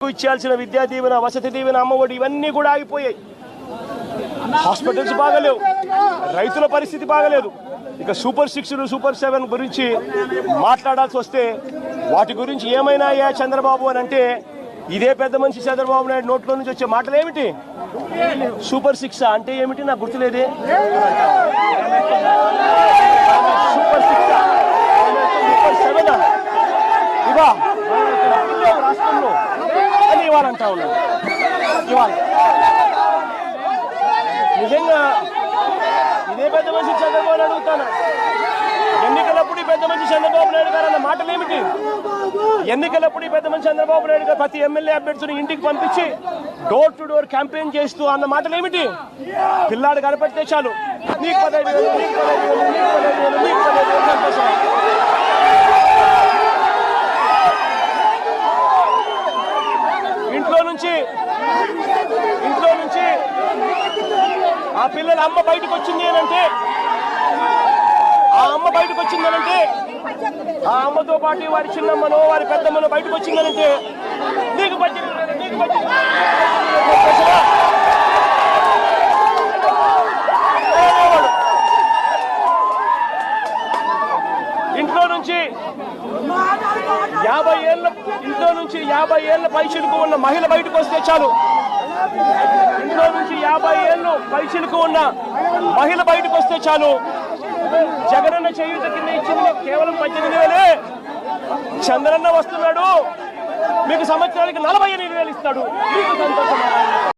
ఇచ్చాల్సిన విద్యా దీవెన, వసతి దీవెన, అమ్మఒడి ఇవన్నీ కూడా ఆగిపోయాయి. హాస్పిటల్స్ బాగలేవు, రైతుల పరిస్థితి బాగలేదు. ఇక సూపర్ 6, సూపర్ 7 గురించి మాట్లాడాల్సి వస్తే వాటి గురించి ఏమైనా చంద్రబాబు అని అంటే ఇదే పెద్ద మనిషి చంద్రబాబు నాయుడు నోట్లో నుంచి వచ్చే మాటలు ఏమిటి? సూపర్ 6 అంటే ఏమిటి నాకు గుర్తులేదే. సూపర్ 6 సూపర్ 7 ఇవా రాష్ట్రంలో అని ఇవ్వాలంటా ఉన్నారు. ఇవాళ నిజంగా ఇదే పెద్ద మనిషి చంద్రబాబు అడుగుతాను, ఎన్నికలప్పుడు ఈ పెద్ద మనిషి చంద్రబాబు నాయుడు గారు అన్న మాటలు ఏమిటి? ఎన్నికలప్పుడు ఈ పెద్ద మనిషి చంద్రబాబు నాయుడు గారు ప్రతి ఎమ్మెల్యే అభ్యర్థిని ఇంటికి పంపించి డోర్ టు డోర్ క్యాంపెయిన్ చేస్తూ అన్న మాటలు ఏమిటి? పిల్లాడు కనపడితే చాలు నీకు 15,000, నీకు 15,000, నీకు 15,000, నీకు 15,000 సంతోషం. ఇంట్లో నుంచి ఆ పిల్లల అమ్మ బయటకు వచ్చింది అనంటే, ఆ అమ్మ బయటకు వచ్చిందనంటే, ఆ అమ్మతో పాటు వారి చిన్నమ్మనో వారి పెద్దమ్మనో బయటకు వచ్చిందనంటే నీకు ఇంట్లో నుంచి 50 ఏళ్ళ పైచిలుకు ఉన్న మహిళ బయటకు వస్తే చాలు. ఇంట్లో నుంచి 50 ఏళ్ళు పైచిలుకు ఉన్న మహిళ బయటకు వస్తే చాలు. జగనన్న చేయూత కింద ఇచ్చింది కేవలం 18,000. చంద్రన్న వస్తున్నాడు, మీకు సంవత్సరానికి 48,000 ఇస్తాడు. మీకు సంతోషం.